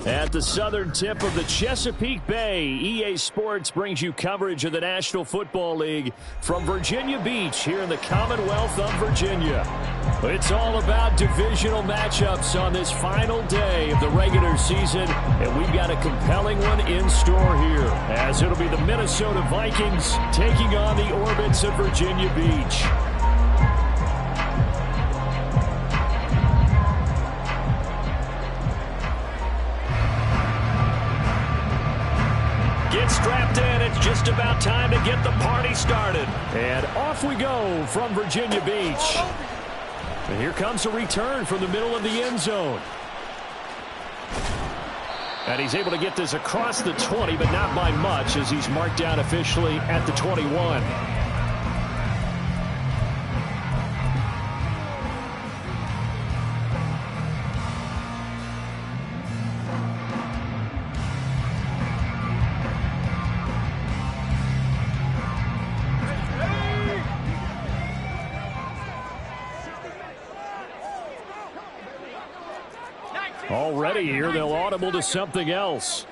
At the southern tip of the Chesapeake Bay, EA Sports brings you coverage of the National Football League from Virginia Beach here in the Commonwealth of Virginia. It's all about divisional matchups on this final day of the regular season, and we've got a compelling one in store here, as it'll be the Minnesota Vikings taking on the Orbits of Virginia Beach. Get strapped in. It's just about time to get the party started. And off we go from Virginia Beach. And here comes a return from the middle of the end zone. And he's able to get this across the 20, but not by much, as he's marked down officially at the 21. Already here, they'll audible to something else.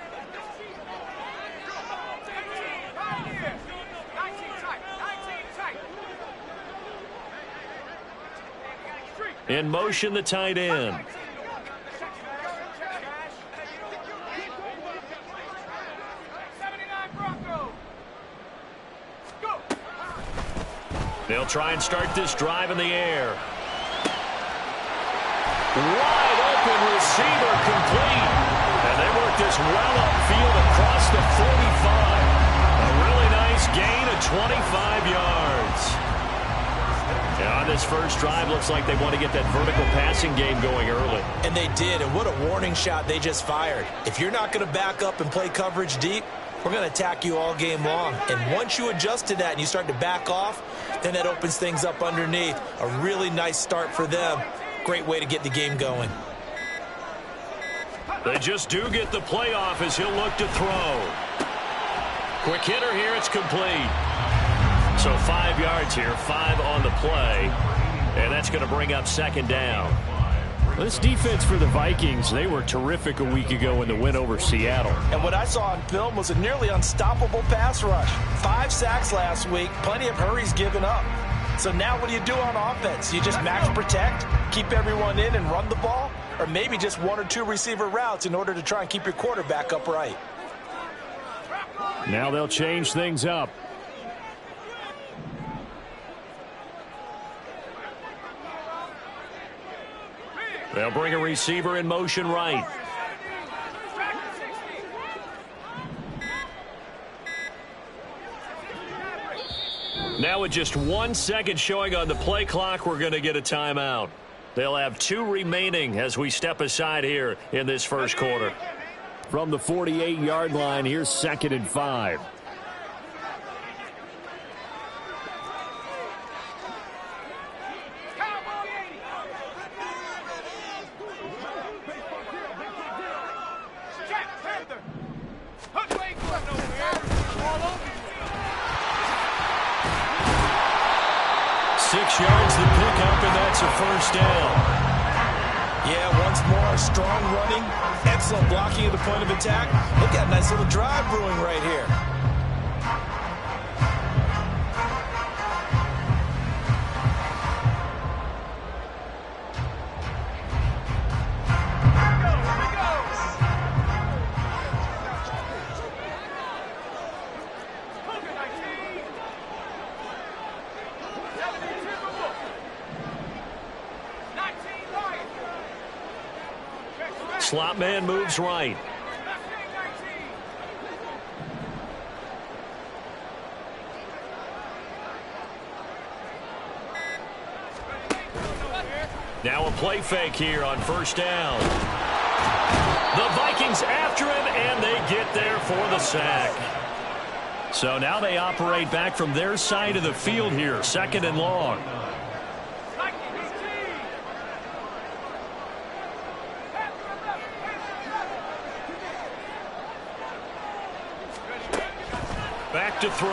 In motion, the tight end. They'll try and start this drive in the air. Wide open receiver complete. And they work this well upfield across the 45. A really nice gain of 25 yards. And on this first drive, looks like they want to get that vertical passing game going early. And they did, and what a warning shot they just fired. If you're not going to back up and play coverage deep, we're going to attack you all game long. And once you adjust to that and you start to back off, then that opens things up underneath. A really nice start for them. Great way to get the game going. They just do get the playoff as he'll look to throw. Quick hitter here, it's complete. So 5 yards here, 5 on the play. And that's going to bring up second down. This defense for the Vikings, they were terrific a week ago in the win over Seattle. And what I saw on film was a nearly unstoppable pass rush. 5 sacks last week, plenty of hurries given up. So now what do you do on offense? You just max protect, keep everyone in and run the ball, or maybe just 1 or 2 receiver routes in order to try and keep your quarterback upright. Now they'll change things up. They'll bring a receiver in motion right. Now with just 1 second showing on the play clock, we're going to get a timeout. They'll have 2 remaining as we step aside here in this first quarter. From the 48-yard line, here's 2nd and 5. A first down. Yeah, once more, strong running, excellent blocking at the point of attack. Look at that nice little drive brewing right here. Slot man moves right. Now a play fake here on first down. The Vikings after him, and they get there for the sack. So now they operate back from their side of the field here, 2nd and long. Back to throw.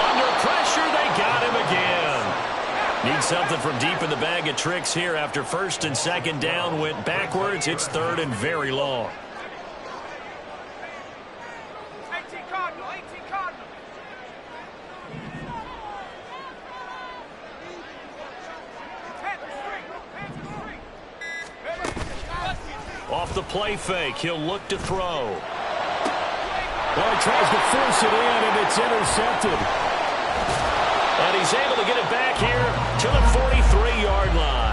Under pressure, they got him again. Needs something from deep in the bag of tricks here after first and second down went backwards. It's third and very long. Off the play fake, he'll look to throw. Well, he tries to force it in, and it's intercepted. And he's able to get it back here to the 43-yard line.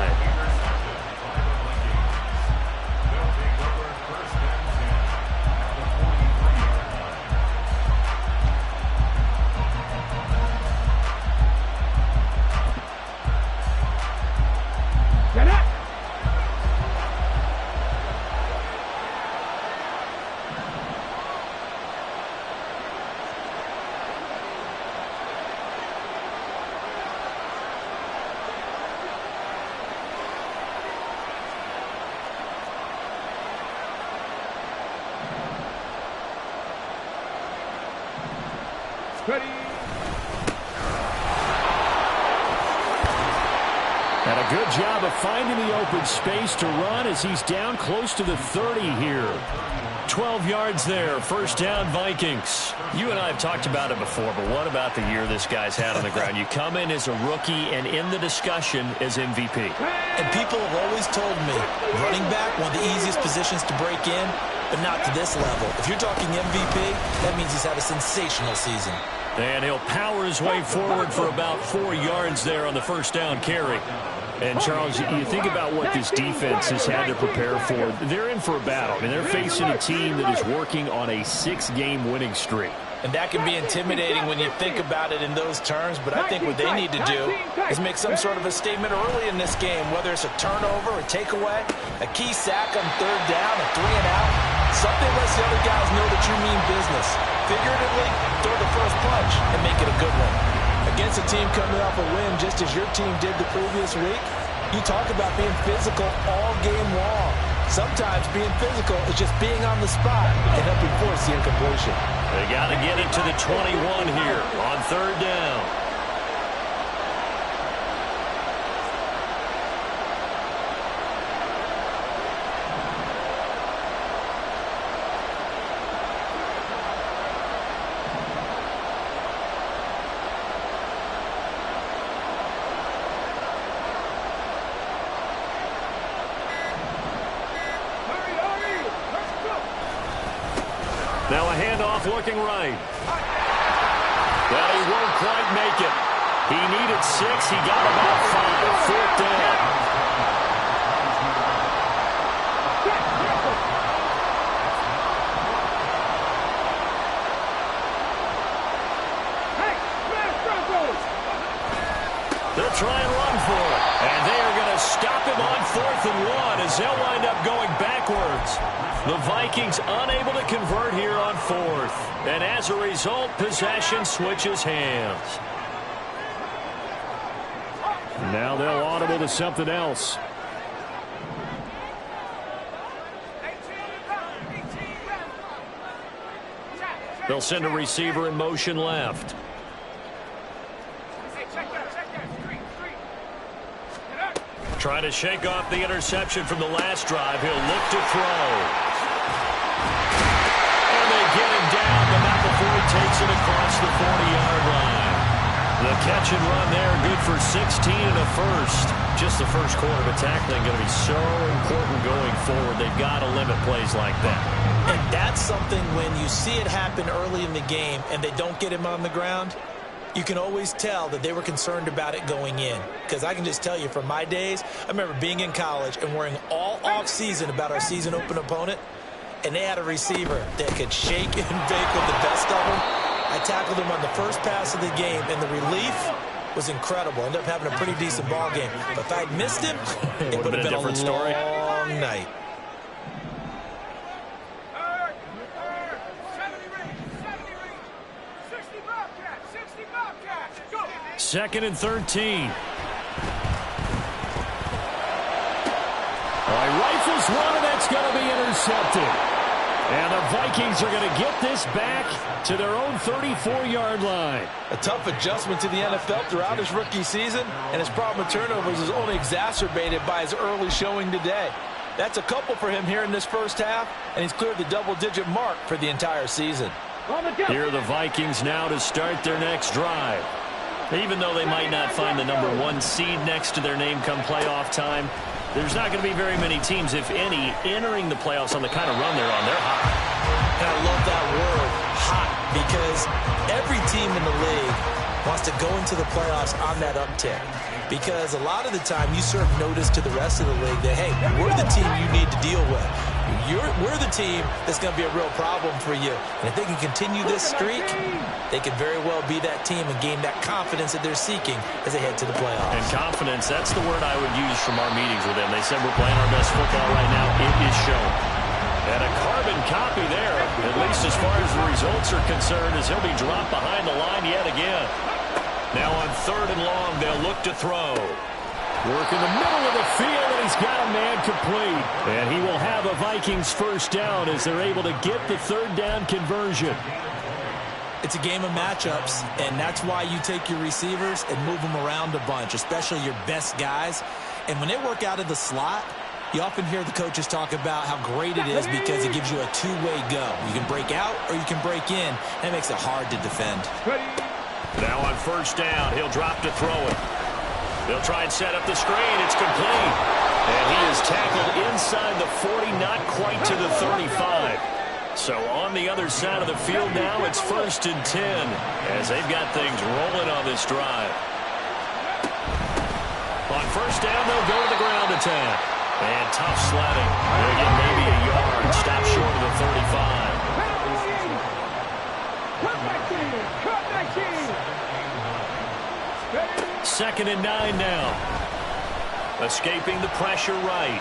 Ready. And a good job of finding the open space to run as he's down close to the 30 here. 12 yards there, first down Vikings. You and I have talked about it before, but what about the year this guy's had on the ground? You come in as a rookie and in the discussion as MVP. And people have always told me, running back, one of the easiest positions to break in, but not to this level. If you're talking MVP, that means he's had a sensational season. And he'll power his way forward for about 4 yards there on the first down carry. And, Charles, you think about what this defense has had to prepare for. They're in for a battle. I mean, they're facing a team that is working on a 6-game winning streak. And that can be intimidating when you think about it in those terms, but I think what they need to do is make some sort of a statement early in this game, whether it's a turnover, a takeaway, a key sack on third down, a 3-and-out. Something lets the other guys know that you mean business. Figuratively, throw the first punch and make it a good one. Against a team coming off a win just as your team did the previous week, you talk about being physical all game long. Sometimes being physical is just being on the spot and helping force the incompletion. They got to get it to the 21 here on third down. Now a handoff looking right. Well, he won't quite make it. He needed 6. He got about 5. Fourth down. They'll try and run for it. And they are going to stop him on 4th and 1 as they'll wind up going backwards. The Vikings unable to convert here on 4th. And as a result, possession switches hands. Now they'll audible to something else. They'll send a receiver in motion left. Trying to shake off the interception from the last drive. He'll look to throw. And they get him down, but not before he takes it across the 40-yard line. The catch and run there, good for 16 and a first. Just the first quarter, but tackling going to be so important going forward. They've got to limit plays like that. And that's something when you see it happen early in the game and they don't get him on the ground, you can always tell that they were concerned about it going in. Because I can just tell you from my days, I remember being in college and worrying all off-season about our season open opponent, and they had a receiver that could shake and bake with the best of them. I tackled him on the first pass of the game, and the relief was incredible. Ended up having a pretty decent ball game. But if I'd missed him, it would have been a different story. Long night. Second and 13. All right, rifles one, and that's going to be intercepted. And the Vikings are going to get this back to their own 34-yard line. A tough adjustment to the NFL throughout his rookie season, and his problem with turnovers is only exacerbated by his early showing today. That's a couple for him here in this first half, and he's cleared the double-digit mark for the entire season. Here are the Vikings now to start their next drive. Even though they might not find the #1 seed next to their name come playoff time, there's not going to be very many teams, if any, entering the playoffs on the kind of run they're on. They're hot. And I love that word, hot, because every team in the league wants to go into the playoffs on that uptick. Because a lot of the time you serve notice to the rest of the league that, hey, we're the team you need to deal with. We're the team that's going to be a real problem for you. And if they can continue this streak, they could very well be that team and gain that confidence that they're seeking as they head to the playoffs. And confidence, that's the word I would use from our meetings with them. They said we're playing our best football right now. It is shown. And a carbon copy there, at least as far as the results are concerned, as he'll be dropped behind the line yet again. Now on 3rd and long, they'll look to throw. Work in the middle of the field, and he's got a man complete. And he will have a Vikings first down as they're able to get the 3rd down conversion. It's a game of matchups, and that's why you take your receivers and move them around a bunch, especially your best guys. And when they work out of the slot, you often hear the coaches talk about how great it is because it gives you a two-way go. You can break out or you can break in. That makes it hard to defend. Now on 1st down, he'll drop to throw it. They'll try and set up the screen. It's complete. And he is tackled inside the 40, not quite to the 35. So on the other side of the field now, it's 1st and 10 as they've got things rolling on this drive. On 1st down, they'll go to the ground attack. And tough sledding. They'll get maybe a yard. Stop short of the 35. 2nd and 9 now. Escaping the pressure right.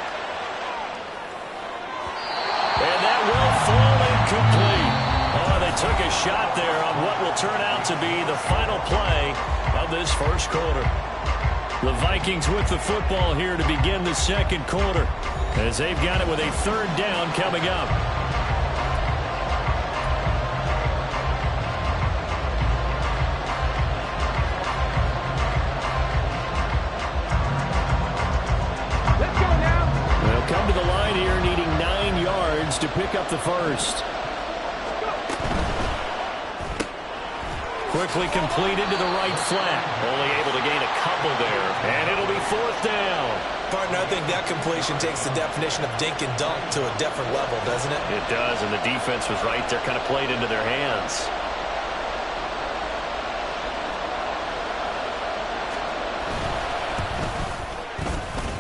And that will fall incomplete. Oh, they took a shot there on what will turn out to be the final play of this first quarter. The Vikings with the football here to begin the 2nd quarter as they've got it with a 3rd down coming up. To pick up the first. Quickly completed to the right flat. Only able to gain a couple there. And it'll be 4th down. Partner, I think that completion takes the definition of dink and dunk to a different level, doesn't it? It does, and the defense was right there, kind of played into their hands.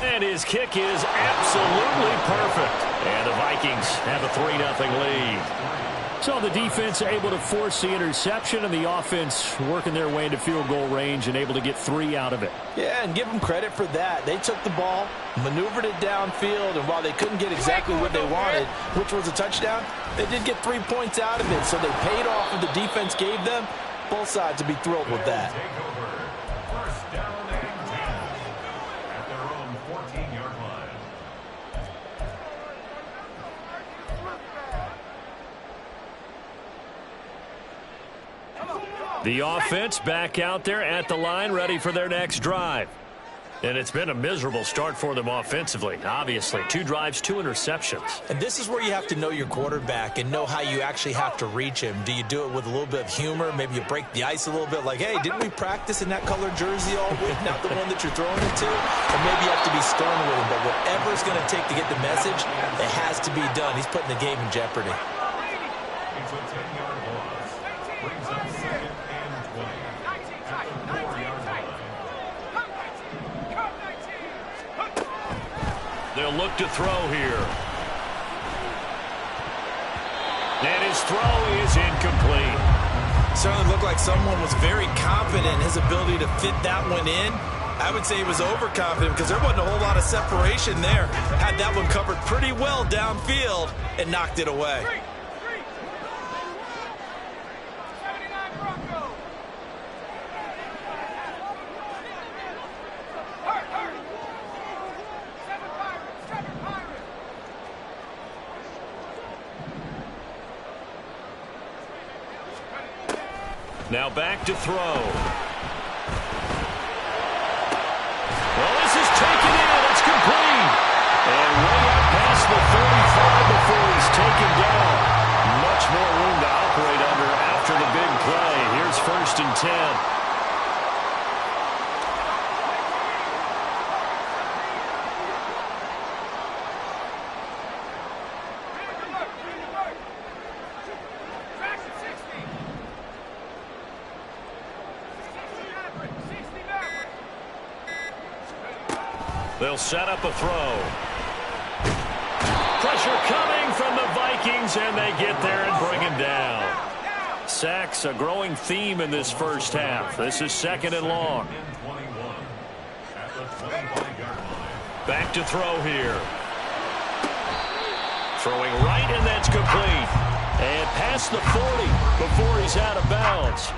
And his kick is absolutely perfect. And the Vikings have a 3-0 lead. So the defense able to force the interception, and the offense working their way into field goal range and able to get 3 out of it. Yeah, and give them credit for that. They took the ball, maneuvered it downfield, and while they couldn't get exactly what they wanted, which was a touchdown, they did get 3 points out of it. So they paid off what the defense gave them. Both sides would be thrilled with that. The offense back out there at the line, ready for their next drive. And it's been a miserable start for them offensively, obviously. 2 drives, 2 interceptions. And this is where you have to know your quarterback and know how you actually have to reach him. Do you do it with a little bit of humor? Maybe you break the ice a little bit like, hey, didn't we practice in that colored jersey all week, not the one that you're throwing it to? Or maybe you have to be stern with him. But whatever it's going to take to get the message, it has to be done. He's putting the game in jeopardy. They'll look to throw here. And his throw is incomplete. Certainly looked like someone was very confident in his ability to fit that one in. I would say he was overconfident because there wasn't a whole lot of separation there. Had that one covered pretty well downfield and knocked it away. Now back to throw. Well, this is taken in. It's complete. And way up past the 35 before he's taken down. Much more room to operate under after the big play. Here's 1st and 10. They'll set up a throw. Pressure coming from the Vikings, and they get there and bring him down. Sacks, a growing theme in this first half. This is 2nd and long. Back to throw here. Throwing right, and that's complete. And past the 40 before he's out of bounds.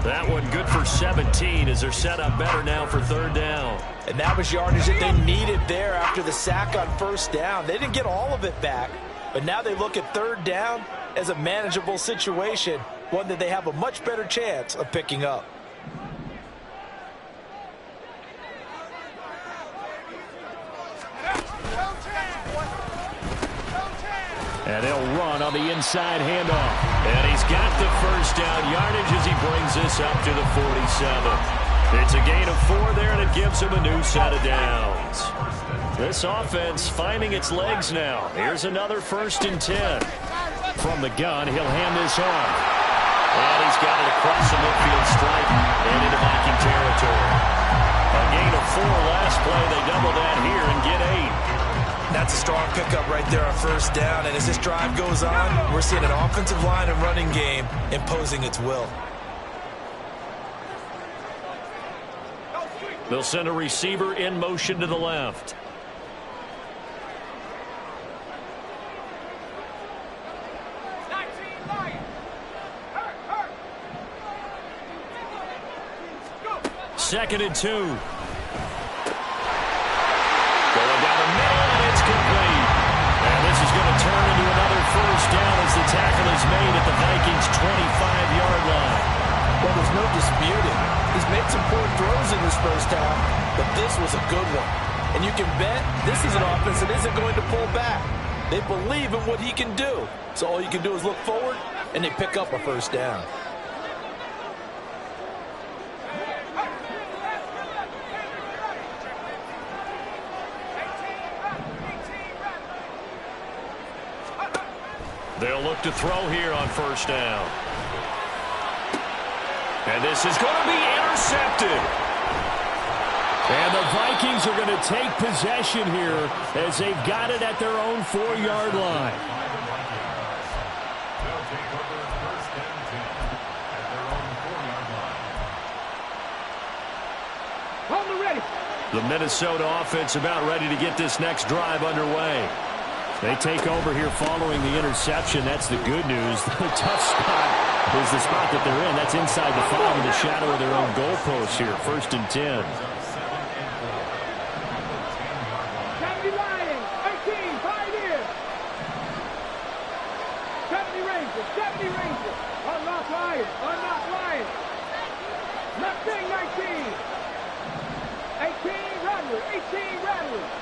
That one good for 17 as they're set up better now for 3rd down. And that was yardage that they needed there after the sack on 1st down. They didn't get all of it back, but now they look at 3rd down as a manageable situation, one that they have a much better chance of picking up. And they'll run on the inside handoff. And he's got the 1st down yardage as he brings this up to the 47. It's a gain of 4 there, and it gives him a new set of downs. This offense finding its legs now. Here's another 1st and 10. From the gun, he'll hand this off. And he's got it across the midfield stripe and into Viking territory. A gain of 4 last play. They double that here and get 8. That's a strong pickup right there on 1st down. And as this drive goes on, we're seeing an offensive line and running game imposing its will. They'll send a receiver in motion to the left. Second and 2. Going down the middle, and it's complete. And this is going to turn into another 1st down as the tackle is made at the Vikings' 25-yard line. Well, there's no disputing. He's made some poor throws in this first half, but this was a good one. And you can bet this is an offense that isn't going to pull back. They believe in what he can do. So all you can do is look forward, and they pick up a 1st down. They'll look to throw here on 1st down. And this is going to be intercepted. And the Vikings are going to take possession here as they've got it at their own 4-yard line. The Minnesota offense about ready to get this next drive underway. They take over here following the interception. That's the good news. The tough spot is the spot that they're in. That's inside the 5 in the shadow of their own goalpost here. 1st and 10. 70 Lions, 18, Pioneer. 70 Rangers, 70 Rangers. Unlock Lions, unlock Lions. Nothing, 19. 18, Rattlers, 18, Rattlers.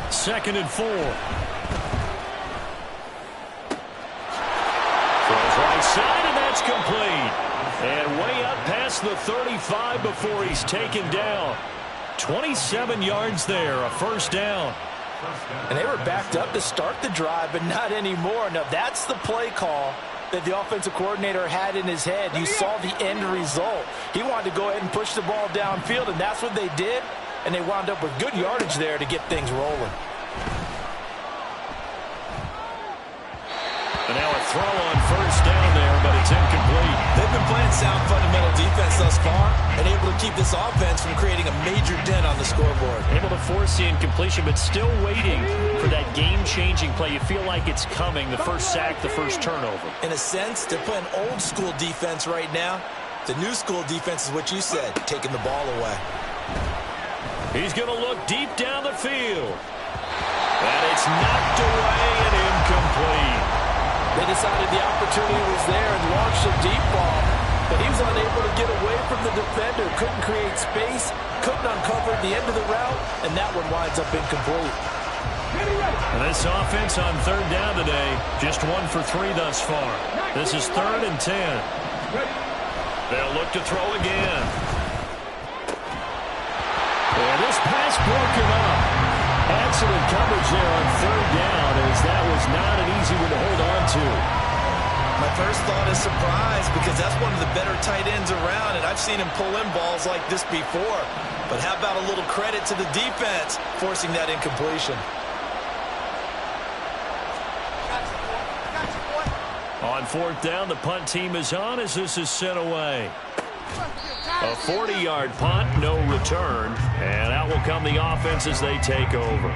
2nd and 4. Throws right side, and that's complete. And way up past the 35 before he's taken down. 27 yards there, a 1st down. And they were backed up to start the drive, but not anymore. Now, that's the play call that the offensive coordinator had in his head. You saw the end result. He wanted to go ahead and push the ball downfield, and that's what they did. And they wound up with good yardage there to get things rolling. And now a throw on 1st down there, but it's incomplete. They've been playing sound fundamental defense thus far and able to keep this offense from creating a major dent on the scoreboard. Able to force the incompletion, but still waiting for that game-changing play. You feel like it's coming, the first sack, the first turnover. In a sense, they're playing old-school defense right now. The new-school defense is what you said, taking the ball away. He's going to look deep down the field. And it's knocked away and incomplete. They decided the opportunity was there and launched a deep ball. but he was unable to get away from the defender. Couldn't create space, couldn't uncover the end of the route, and that one winds up incomplete. This offense on third down today, just 1 for 3 thus far. This is 3rd and 10. They'll look to throw again. And this pass broken up. Excellent coverage there on third down, as that was not an easy one to hold on to. My first thought is surprise, because that's one of the better tight ends around, and I've seen him pull in balls like this before. But how about a little credit to the defense forcing that incompletion? On 4th down, the punt team is on as this is sent away. A 40-yard punt, no return, and out will come the offense as they take over.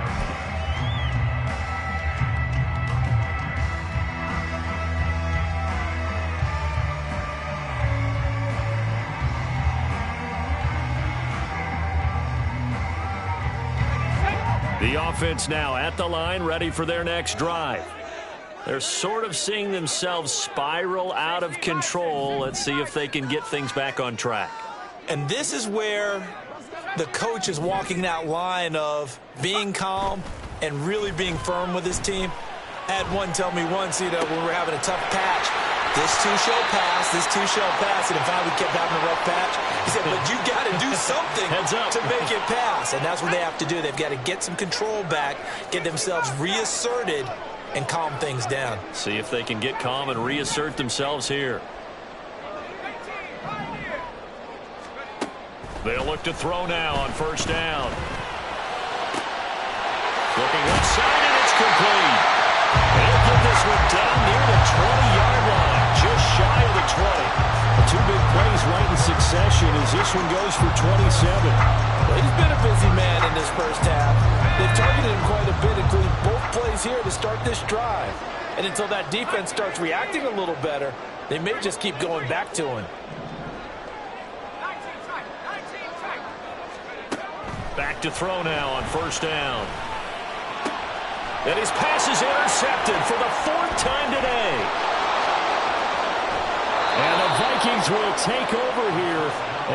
The offense now at the line, ready for their next drive. They're sort of seeing themselves spiral out of control. Let's see if they can get things back on track. And this is where the coach is walking that line of being calm and really being firm with his team. I had one tell me once, when we were having a tough patch, this too shall pass, this too shall pass, and if I would kept having a rough patch, he said, but you got to do something to make it pass. And that's what they have to do. They've got to get some control back, get themselves reasserted, and calm things down. See if they can get calm and reassert themselves here. They'll look to throw now on 1st down. Looking left side, and it's complete. They'll get this one down near the 20-yard line, just shy of the 20. 2 big plays right in succession as this one goes for 27. Well, he's been a busy man in this first half. They've targeted him quite a bit, including both plays here to start this drive. And until that defense starts reacting a little better, they may just keep going back to him. Back to throw now on 1st down. And his pass is intercepted for the 4th time today. And the Vikings will take over here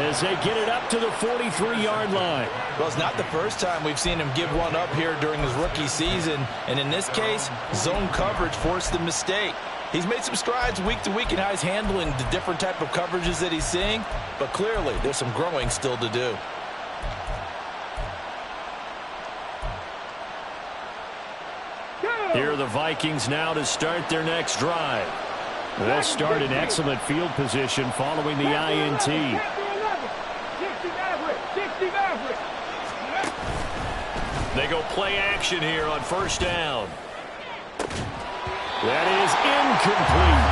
as they get it up to the 43-yard line. Well, it's not the first time we've seen him give one up here during his rookie season. And in this case, zone coverage forced the mistake. He's made some strides week to week in how he's handling the different type of coverages that he's seeing. But clearly, there's some growing still to do. Here are the Vikings now to start their next drive. They'll start in excellent field position following the INT. They go play action here on 1st down. That is incomplete.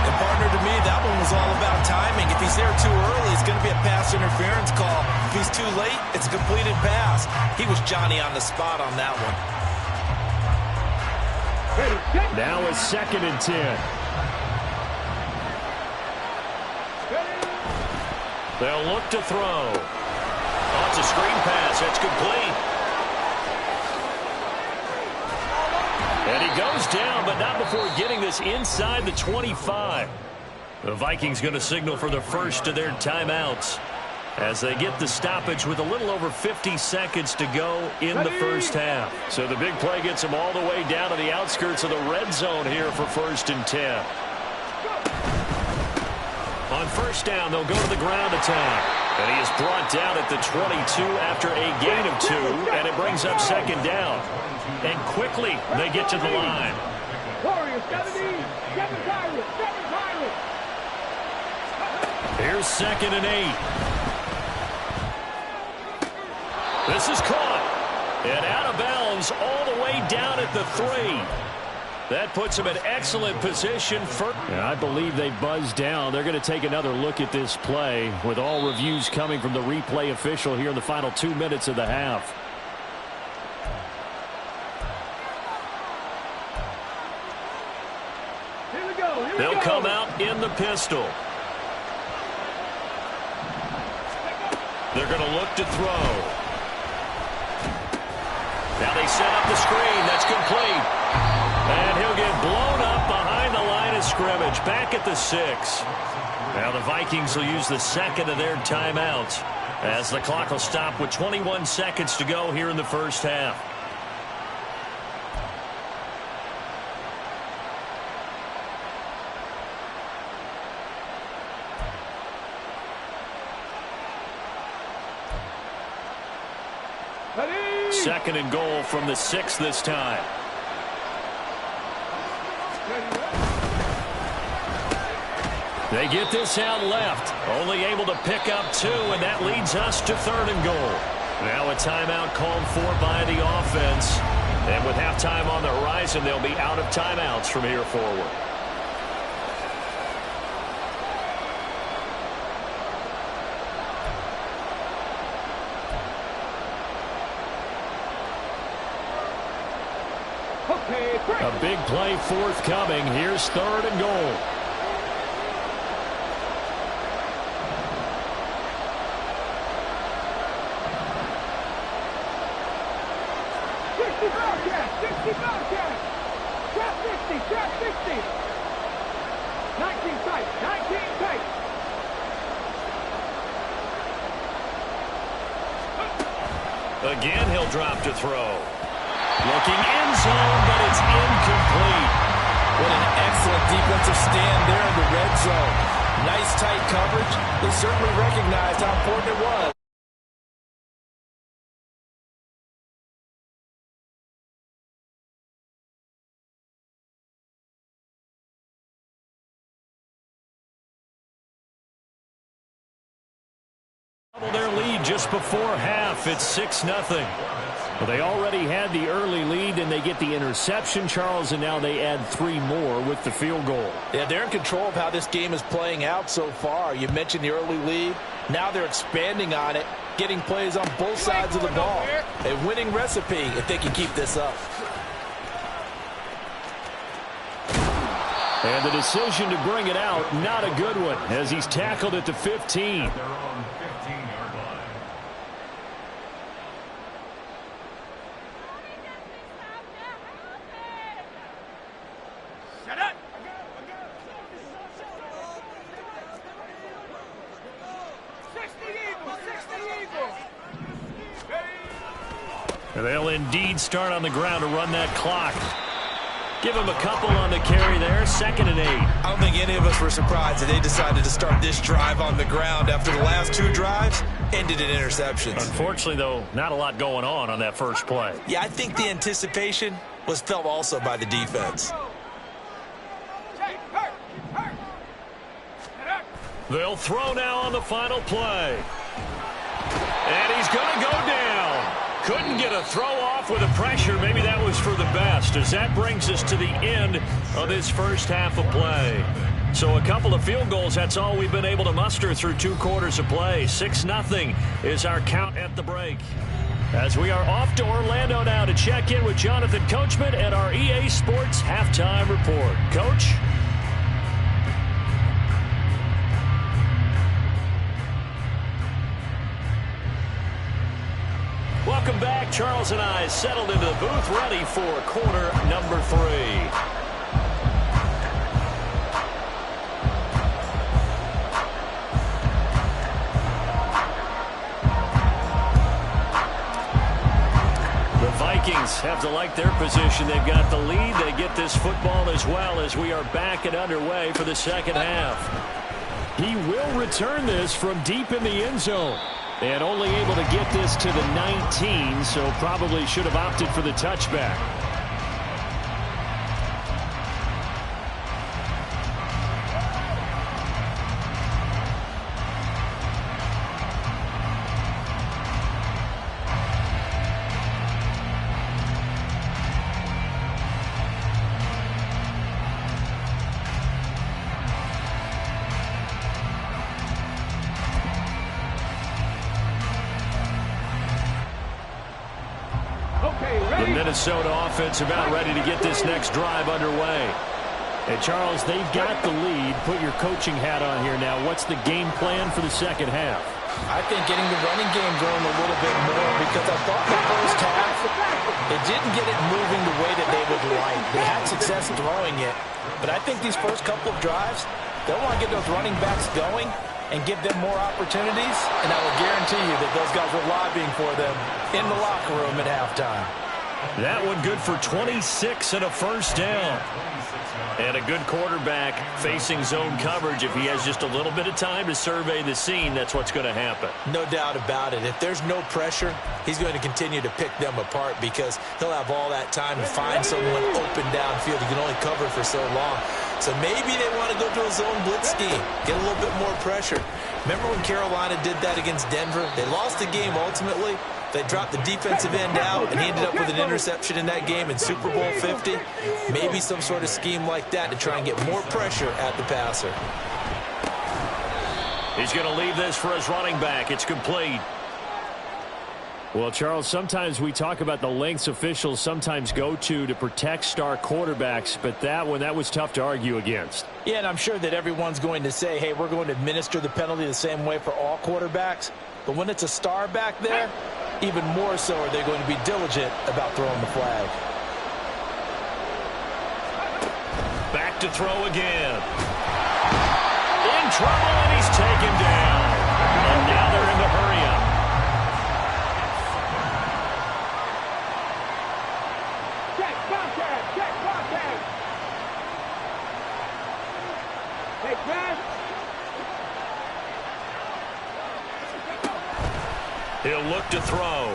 And partner, to me, that one was all about timing. If he's there too early, it's going to be a pass interference call. If he's too late, it's a completed pass. He was Johnny on the spot on that one. Now it's 2nd and 10. They'll look to throw. Oh, it's a screen pass. That's complete. And he goes down, but not before getting this inside the 25. The Vikings going to signal for the first of their timeouts as they get the stoppage with a little over 50 seconds to go in the first half. So the big play gets them all the way down to the outskirts of the red zone here for 1st and 10. On 1st down, they'll go to the ground attack. And he is brought down at the 22 after a gain of 2, and it brings up 2nd down. And quickly, they get to the line. Here's 2nd and 8. This is caught. And out of bounds all the way down at the 3. That puts them in excellent position for... And I believe they buzzed down. They're going to take another look at this play with all reviews coming from the replay official here in the final 2 minutes of the half. They'll come out in the pistol. They're going to look to throw. Now they set up the screen. That's complete. And he'll get blown up behind the line of scrimmage. Back at the 6. Now the Vikings will use the second of their timeouts as the clock will stop with 21 seconds to go here in the first half. Second and goal from the 6 this time. They get this out left. Only able to pick up 2, and that leads us to third and goal. Now a timeout called for by the offense. And with halftime on the horizon, they'll be out of timeouts from here forward. A big play forthcoming. Here's third and goal. Again, he'll drop to throw. Looking end zone, but it's incomplete. What an excellent defensive stand there in the red zone. Nice tight coverage. They certainly recognized how important it was. Their lead just before half. It's 6-0. Well, they already had the early lead, and they get the interception, Charles, and now they add 3 more with the field goal. Yeah, they're in control of how this game is playing out so far. You mentioned the early lead. Now they're expanding on it, getting plays on both sides of the ball. A winning recipe if they can keep this up. And the decision to bring it out, not a good one, as he's tackled at the 15. They'll indeed start on the ground to run that clock. Give him a couple on the carry there. 2nd and 8. I don't think any of us were surprised that they decided to start this drive on the ground after the last 2 drives ended in interceptions. Unfortunately, though, not a lot going on that first play. Yeah, I think the anticipation was felt also by the defense. They'll throw now on the final play. And he's going to go down. Couldn't get a throw off with the pressure. Maybe that was for the best, as that brings us to the end of this first half of play. So a couple of field goals, that's all we've been able to muster through 2 quarters of play. 6-0 is our count at the break. As we are off to Orlando now to check in with Jonathan Coachman at our EA Sports Halftime Report. Coach? Welcome back. Charles and I settled into the booth, ready for quarter number 3. The Vikings have to like their position. They've got the lead. They get this football as well as we are back and underway for the second half. He will return this from deep in the end zone. And only able to get this to the 19, so probably should have opted for the touchback. The Minnesota offense about ready to get this next drive underway. And Charles, they've got the lead. Put your coaching hat on here now. What's the game plan for the second half? I think getting the running game going a little bit more, because I thought the first half, they didn't get it moving the way that they would like. They had success throwing it, but I think these first couple of drives, They'll want to get those running backs going and give them more opportunities, and I will guarantee you that those guys were lobbying for them in the locker room at halftime. That one good for 26 and a first down. And a good quarterback facing zone coverage. If he has just a little bit of time to survey the scene, that's what's going to happen. No doubt about it. If there's no pressure, he's going to continue to pick them apart because he'll have all that time to find someone open downfield. He can only cover for so long. So maybe they want to go to a zone blitz scheme, get a little bit more pressure. Remember when Carolina did that against Denver? They lost the game ultimately. They dropped the defensive end out, and he ended up with an interception in that game in Super Bowl 50. Maybe some sort of scheme like that to try and get more pressure at the passer. He's going to leave this for his running back. It's complete. Well, Charles, sometimes we talk about the lengths officials sometimes go to protect star quarterbacks, but that was tough to argue against. Yeah, and I'm sure that everyone's going to say, hey, we're going to administer the penalty the same way for all quarterbacks. But when it's a star back there, even more so are they going to be diligent about throwing the flag. Back to throw again. In trouble, and he's taken down. And now they're in the hurry-up. Check contact. Check contact. Hey, pass. He'll look to throw.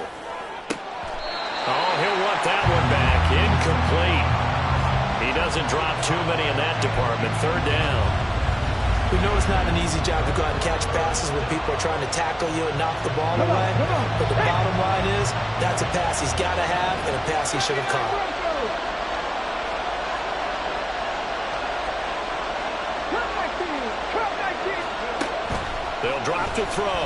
Oh, he'll want that one back. Incomplete. He doesn't drop too many in that department. Third down. We know it's not an easy job to go out and catch passes when people are trying to tackle you and knock the ball away. But the bottom line is, that's a pass he's got to have and a pass he should have caught. They'll drop to throw.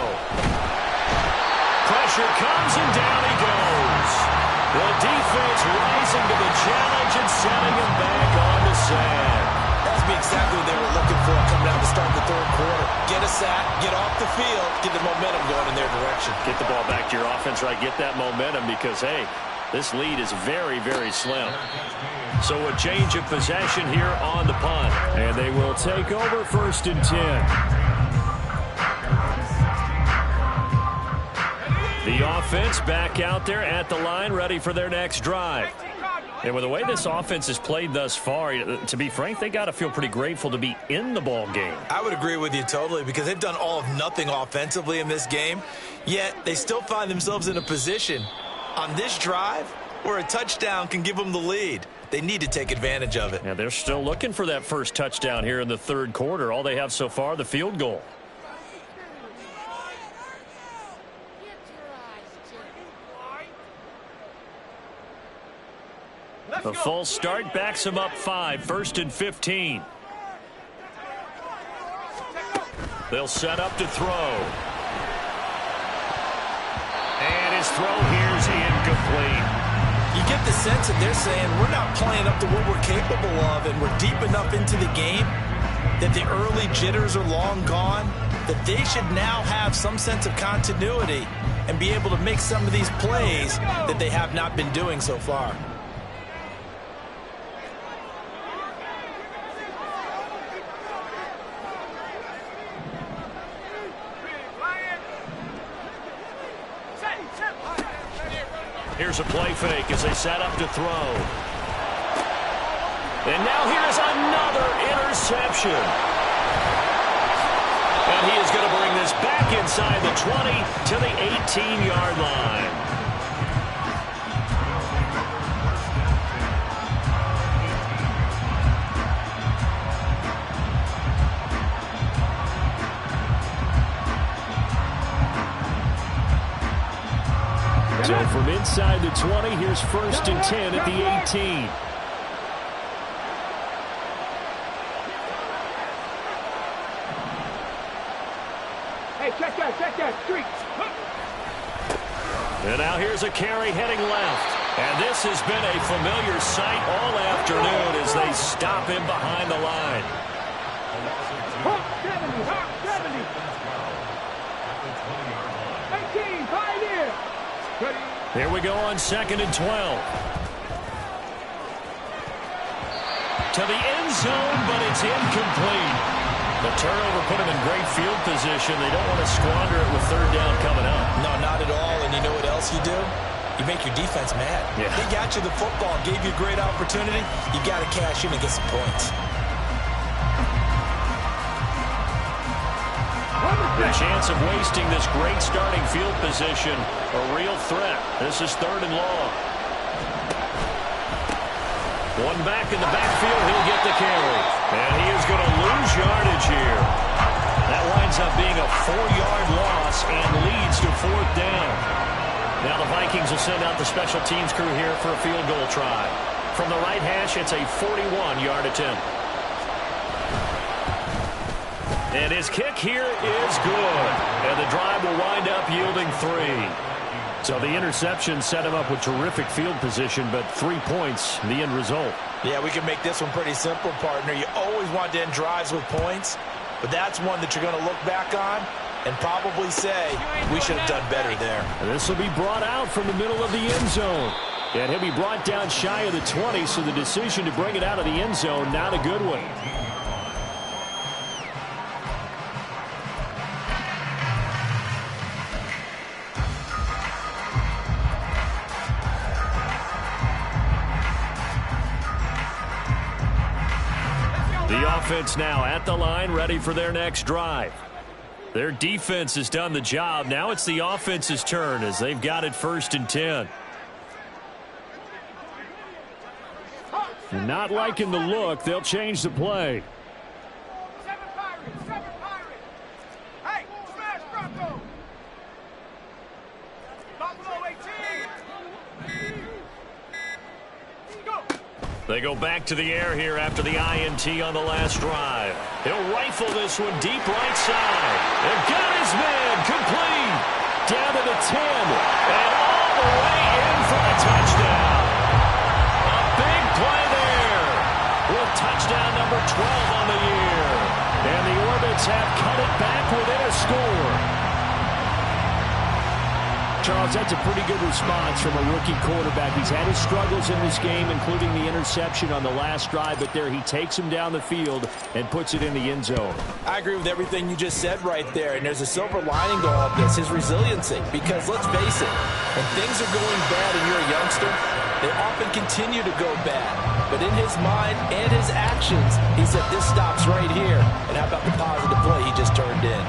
Pressure comes and down he goes. The defense rising to the challenge and sending him back on the sand. That's exactly what they were looking for coming out to start the third quarter. Get a sack, get off the field, get the momentum going in their direction. Get the ball back to your offense, right? Get that momentum because, hey, this lead is very, very slim. So a change of possession here on the punt. And they will take over 1st and 10. The offense back out there at the line, ready for their next drive. And with the way this offense has played thus far, to be frank, they got to feel pretty grateful to be in the ball game. I would agree with you totally because they've done all of nothing offensively in this game, yet they still find themselves in a position on this drive where a touchdown can give them the lead. They need to take advantage of it. Yeah, they're still looking for that first touchdown here in the third quarter. All they have so far, the field goal. A false start backs him up 5, 1st and 15. They'll set up to throw. And his throw here's incomplete. You get the sense that they're saying we're not playing up to what we're capable of and we're deep enough into the game that the early jitters are long gone, that they should now have some sense of continuity and be able to make some of these plays that they have not been doing so far. Here's a play fake as they set up to throw. And now here's another interception. And he is going to bring this back inside the 20 to the 18-yard line. So from inside the 20, here's 1st and 10 at the 18. Hey, check that streak. And now here's a carry heading left. And this has been a familiar sight all afternoon as they stop him behind the line. Hawk 70, Hawk 70. 18, Pioneer. Here we go on 2nd and 12. To the end zone, but it's incomplete. The turnover put them in great field position. They don't want to squander it with third down coming up. No, not at all. And you know what else you do? You make your defense mad. Yeah. They got you the football, gave you a great opportunity. You got to cash in and get some points. The chance of wasting this great starting field position, a real threat. This is 3rd and long. One back in the backfield, he'll get the carry. And he is going to lose yardage here. That winds up being a 4-yard loss and leads to 4th down. Now the Vikings will send out the special teams crew here for a field goal try. From the right hash, it's a 41-yard attempt. And his kick here is good. And the drive will wind up yielding 3. So the interception set him up with terrific field position, but 3 points, the end result. Yeah, we can make this one pretty simple, partner. You always want to end drives with points, but that's one that you're going to look back on and probably say, we should have done better there. And this will be brought out from the middle of the end zone. And he'll be brought down shy of the 20, so the decision to bring it out of the end zone, not a good one. The offense now at the line, ready for their next drive. Their defense has done the job. Now it's the offense's turn as they've got it 1st and 10. Not liking the look. They'll change the play. 7 Pirates, 7 Pirates. Hey, smash Bronco. Buffalo 18. Go. They go back to the air here after the INT on the last drive. He'll rifle this one deep right side. They've got his man complete. Down to the 10. And all the way in for the touchdown. A big play there. With touchdown number 12 on the year. And the Orbits have cut it back within a score. Charles, that's a pretty good response from a rookie quarterback. He's had his struggles in this game, including the interception on the last drive, but there he takes him down the field and puts it in the end zone. I agree with everything you just said right there, and there's a silver lining to all of this, his resiliency. Because let's face it, when things are going bad and you're a youngster, they often continue to go bad. But in his mind and his actions, he said, this stops right here. And how about the positive play he just turned in?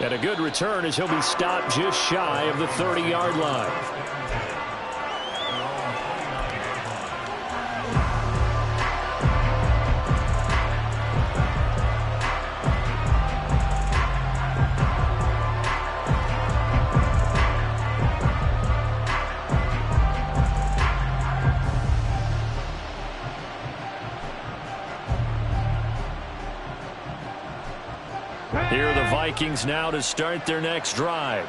And a good return as he'll be stopped just shy of the 30-yard line. Here are the Vikings now to start their next drive.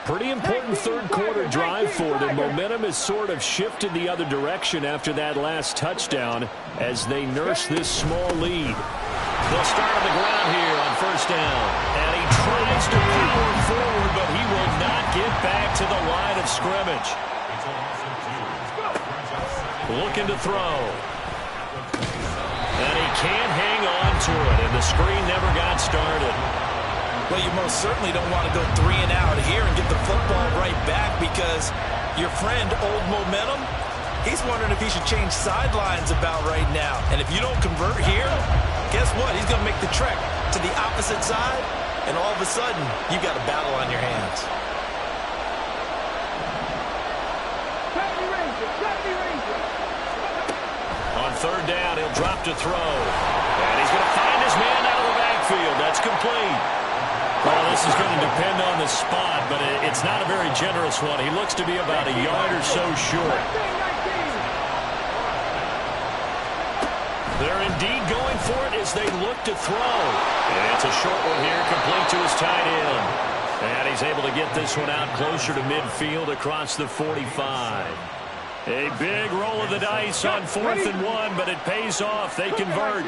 Pretty important third-quarter drive for them. Momentum has sort of shifted the other direction after that last touchdown as they nurse this small lead. They'll start on the ground here on 1st down. And he tries to power forward, but he will not get back to the line of scrimmage. Looking to throw. And he can't hang on to it, and the screen never got started. Well, you most certainly don't want to go 3 and out here and get the football right back because your friend, Old Momentum, he's wondering if he should change sidelines about right now. And if you don't convert here, guess what? He's going to make the trek to the opposite side, and all of a sudden, you've got a battle on your hands. On 3rd down, he'll drop to throw. And he's going to find his man out of the backfield. That's complete. Well, this is going to depend on the spot, but it's not a very generous one. He looks to be about a yard or so short. They're indeed going for it as they look to throw. And it's a short one here, complete to his tight end. And he's able to get this one out closer to midfield across the 45. A big roll of the dice on 4th and 1, but it pays off. They convert.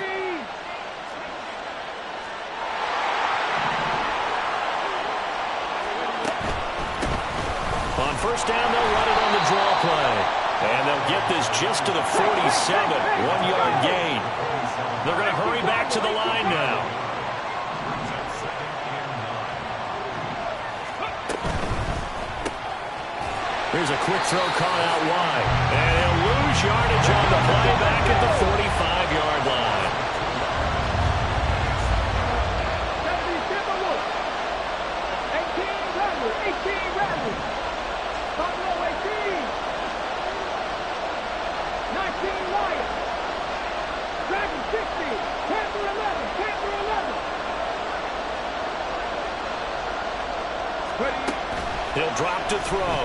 On 1st down, they'll run it on the draw play. And they'll get this just to the 47, 1-yard gain. They're going to hurry back to the line now. Here's a quick throw caught out wide. And he'll lose yardage on the play back at the 45-yard line. 18 Rebels. Buffalo 18. 19 Lions. Dragon 60. Panther 11. Panther 11. He'll drop to throw.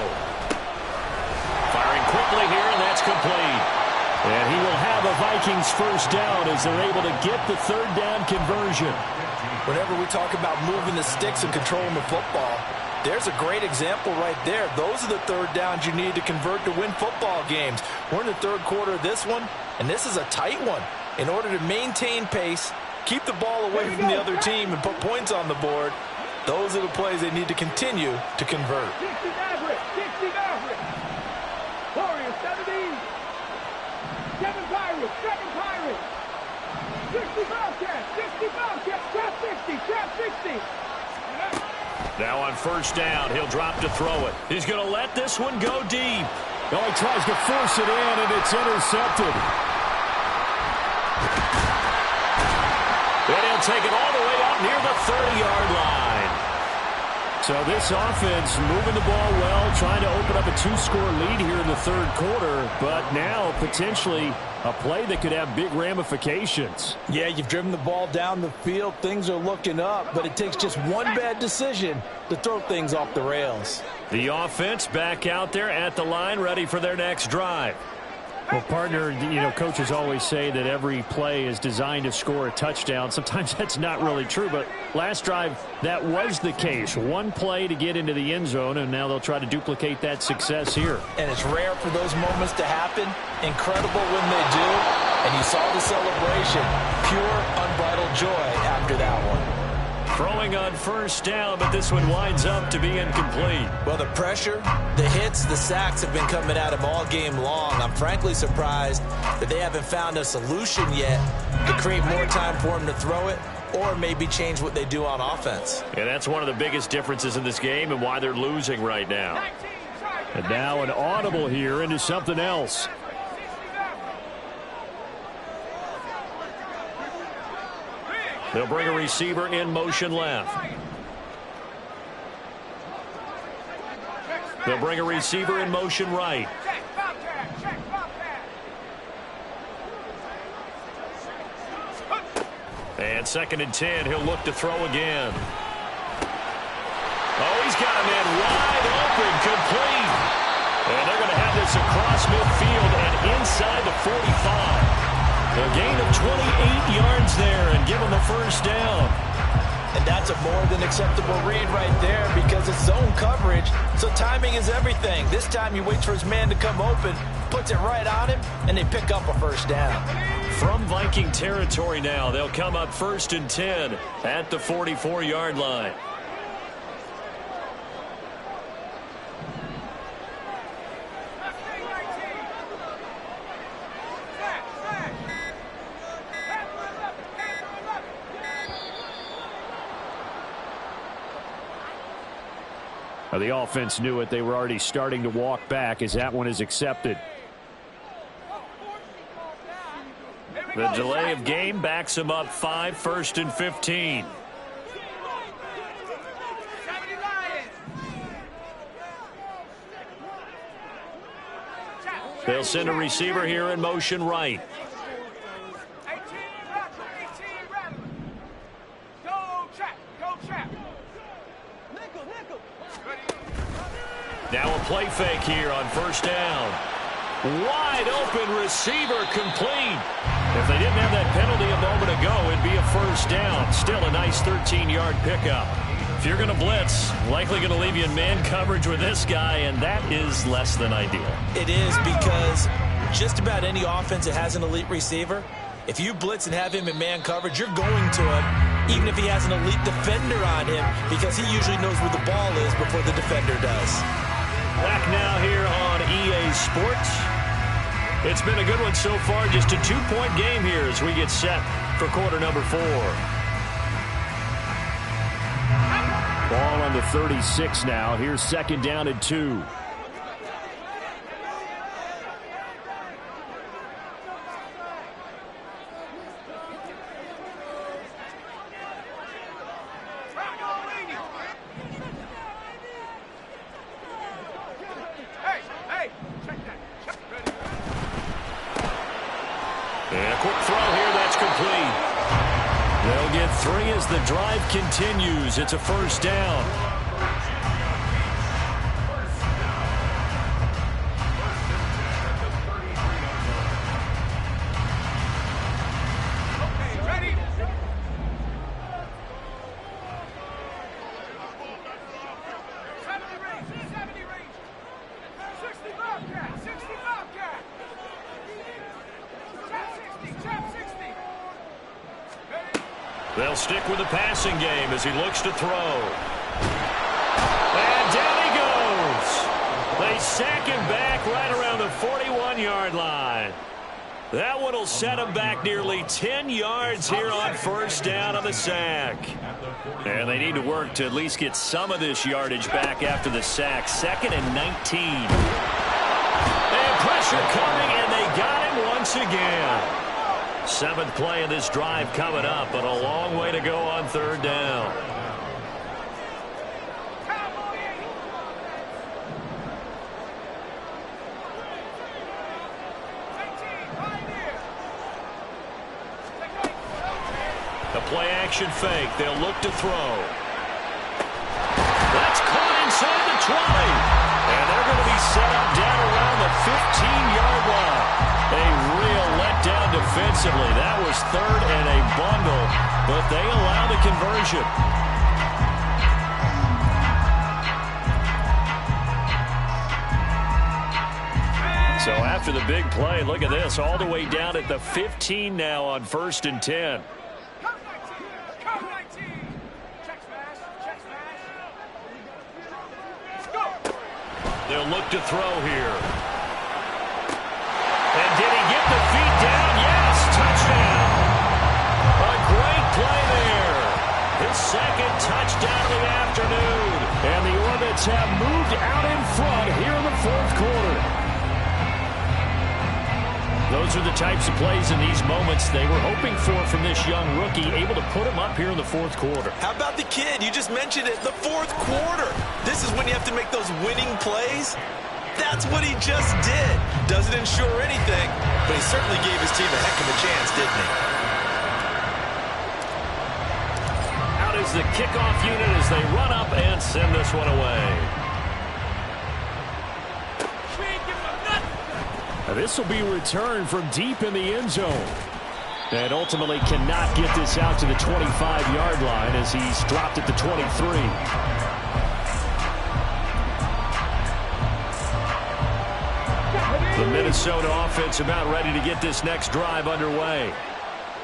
Firing quickly here, and that's complete. And he will have a Vikings first down as they're able to get the third down conversion. Whenever we talk about moving the sticks and controlling the football, there's a great example right there. Those are the third downs you need to convert to win football games. We're in the third quarter of this one, and this is a tight one. In order to maintain pace, keep the ball away from the other team, and put points on the board, those are the plays they need to continue to convert. 60 Maverick. 60 Maverick. Warriors 70. 7 Pirates. 7 Pirates. 60 Bobcats. 60 Bobcats. Trap 60. Trap 60. Now on first down, he'll drop to throw it. He's going to let this one go deep. Oh, he tries to force it in, and it's intercepted. And he'll take it all the way up near the 30-yard line. So this offense moving the ball well, trying to open up a 2-score lead here in the third quarter, but now potentially a play that could have big ramifications. Yeah, you've driven the ball down the field. Things are looking up, but it takes just one bad decision to throw things off the rails. The offense back out there at the line, ready for their next drive. Well, partner, you know, coaches always say that every play is designed to score a touchdown. Sometimes that's not really true, but last drive, that was the case. One play to get into the end zone, and now they'll try to duplicate that success here. And it's rare for those moments to happen. Incredible when they do. And you saw the celebration. Pure, unbridled joy after that one. Throwing on first down, but this one winds up to be incomplete. Well, the pressure, the hits, the sacks have been coming at him all game long. I'm frankly surprised that they haven't found a solution yet to create more time for him to throw it, or maybe change what they do on offense. And that's one of the biggest differences in this game and why they're losing right now. And now an audible here into something else. They'll bring a receiver in motion left. They'll bring a receiver in motion right. And 2nd and 10, he'll look to throw again. Oh, he's got a man wide open, complete. And they're going to have this across midfield and inside the 45. A gain of 28 yards there and give him the first down. And that's a more than acceptable read right there because it's zone coverage, so timing is everything. This time he waits for his man to come open, puts it right on him, and they pick up a first down. From Viking territory now, they'll come up 1st and 10 at the 44-yard line. The offense knew it. They were already starting to walk back as that one is accepted. The delay of game backs him up 5, 1st and 15. They'll send a receiver here in motion right. Now a play fake here on first down. Wide open receiver complete. If they didn't have that penalty a moment ago, it'd be a first down. Still a nice 13-yard pickup. If you're going to blitz, likely going to leave you in man coverage with this guy, and that is less than ideal. It is because just about any offense that has an elite receiver, if you blitz and have him in man coverage, you're going to him, even if he has an elite defender on him, because he usually knows where the ball is before the defender does. Back now here on EA Sports. It's been a good one so far. Just a 2-point game here as we get set for quarter number 4. Ball on the 36 now. Here's second down and 2. Hey, And a quick throw here. That's complete. They'll get 3 as the drive continues. It's a first down. ready? 70 range. 60 Bobcat, 60 Bobcat. Chap 60. They'll stick with the passing game as he looks to throw. And down he goes. They sack him back right around the 41-yard line. That one will set him back nearly 10 yards here on first down on the sack. And they need to work to at least get some of this yardage back after the sack. 2nd and 19. And pressure coming, and they got him once again. 7th play of this drive coming up, but a long way to go on third down. The play action fake. They'll look to throw. That's caught inside the 20. And they're going to be set up down around the 15-yard line. A real letdown defensively. That was 3rd and a bundle, but they allow the conversion. So after the big play, look at this, all the way down at the 15 now on 1st and 10. They'll look to throw here. And did he get the feet down? Yes, touchdown. A great play there. His 2nd touchdown of the afternoon. And the Orbits have moved out in front here in the 4th quarter. Those are the types of plays in these moments they were hoping for from this young rookie, able to put him up here in the 4th quarter. How about the kid? You just mentioned it, the 4th quarter. This is when you have to make those winning plays. That's what he just did. Doesn't ensure anything, but he certainly gave his team a heck of a chance, didn't he? Out is the kickoff unit as they run up and send this one away. Now this will be returned from deep in the end zone. And ultimately cannot get this out to the 25-yard line as he's dropped at the 23. The Minnesota offense about ready to get this next drive underway.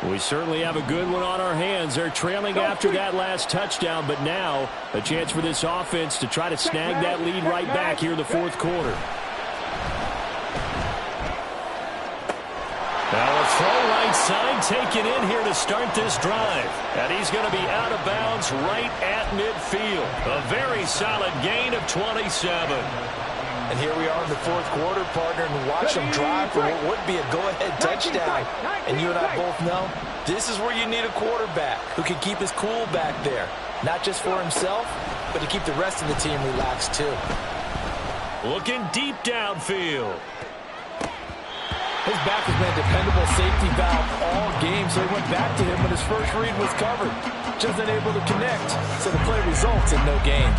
We certainly have a good one on our hands. They're trailing after that last touchdown, but now a chance for this offense to try to snag that lead right back here in the 4th quarter. Now a throw right side taken in here to start this drive. And he's going to be out of bounds right at midfield. A very solid gain of 27. And here we are in the 4th quarter, partner, and watch them drive for what would be a go-ahead touchdown. And you and I both know this is where you need a quarterback who can keep his cool back there. Not just for himself, but to keep the rest of the team relaxed too. Looking deep downfield. His back has been a dependable safety valve all game, so he went back to him when his first read was covered. Just unable to connect, so the play results in no gain.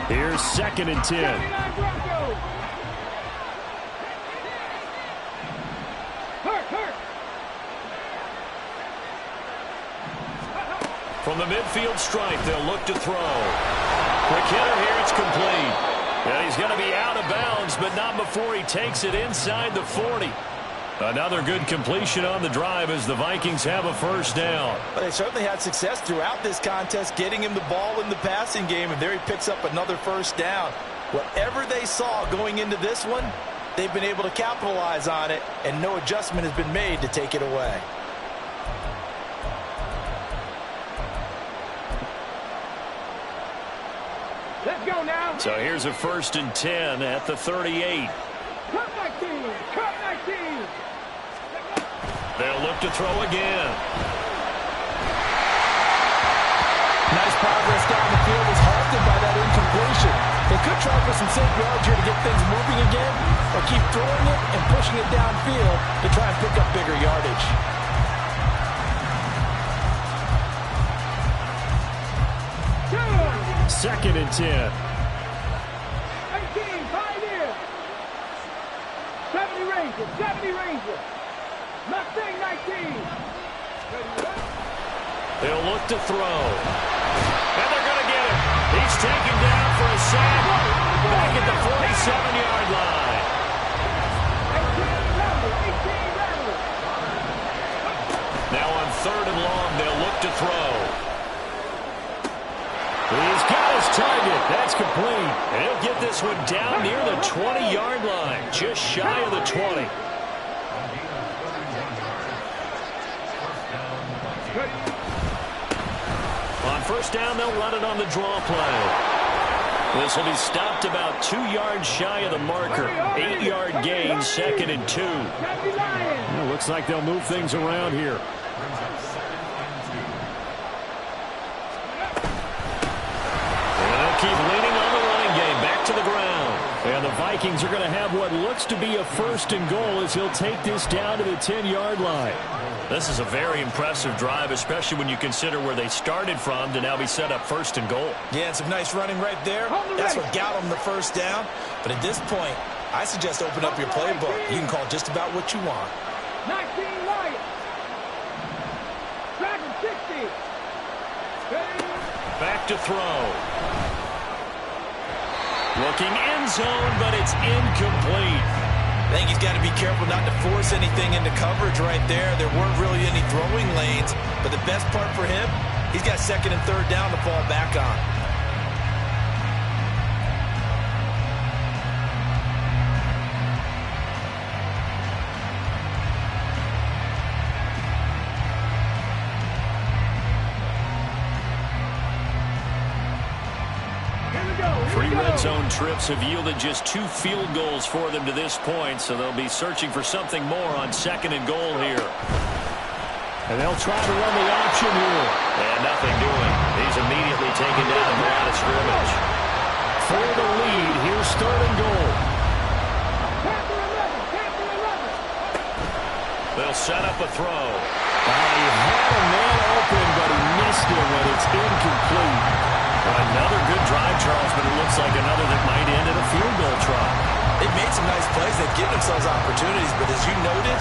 Here's 2nd and 10. From the midfield stripe, they'll look to throw. Quick hitter here, it's complete. And he's going to be out of bounds, but not before he takes it inside the 40. Another good completion on the drive as the Vikings have a first down. But they certainly had success throughout this contest getting him the ball in the passing game, and there he picks up another first down. Whatever they saw going into this one, they've been able to capitalize on it, and no adjustment has been made to take it away. Let's go now. So here's a 1st and 10 at the 38. Cut 19. Cut 19. They'll look to throw again. Nice progress down the field is halted by that incompletion. They could try for some safe yards here to get things moving again, or keep throwing it and pushing it downfield to try and pick up bigger yardage. Second and 10. 18, Pioneer. 70 Rangers, 70 Rangers. Mustang 19. They'll look to throw. And they're going to get him. He's taken down for a sack. Back at the 47-yard line. 18 Now on 3rd and long, they'll look to throw. He's got his target. That's complete. And he'll get this one down near the 20-yard line. Just shy of the 20. On 1st down, they'll run it on the draw play. This will be stopped about 2 yards shy of the marker. 8-yard gain, 2nd and 2. Well, looks like they'll move things around here. Keep leaning on the running game, back to the ground. And the Vikings are going to have what looks to be a 1st and goal as he'll take this down to the 10-yard line. This is a very impressive drive, especially when you consider where they started from to now be set up 1st and goal. Yeah, and some nice running right there. That's what got them the first down. But at this point, I suggest open up your playbook. You can call just about what you want. 19 Lions. Dragon 60. Back to throw. Looking end zone, but it's incomplete. I think he's got to be careful not to force anything into coverage right there. There weren't really any throwing lanes, but the best part for him, he's got 2nd and 3rd down to fall back on. Red zone trips have yielded just 2 field goals for them to this point, so they'll be searching for something more on 2nd and goal here. And they'll try to run the option here. And nothing doing. He's immediately taken down at the line of scrimmage. For the lead, here's 3rd and goal. They'll set up a throw. He had a man open, but he missed him when it's incomplete. Another good drive, Charles, but it looks like another that might end in a field goal try. They've made some nice plays. They've given themselves opportunities, but as you noted,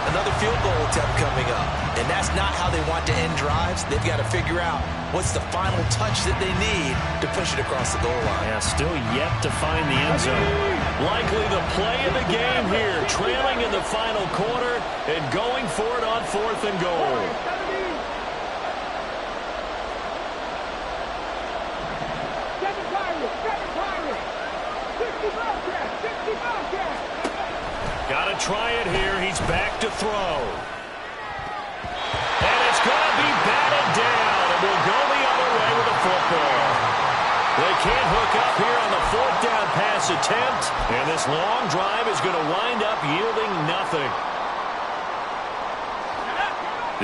another field goal attempt coming up. And that's not how they want to end drives. They've got to figure out what's the final touch that they need to push it across the goal line. Yeah, still yet to find the end zone. Likely the play of the game here, trailing in the final quarter and going for it on 4th and goal. Got to try it here. He's back to throw. And it's going to be batted down. And will go the other way with the football. They can't hook up here on the 4th down pass attempt. And this long drive is going to wind up yielding nothing.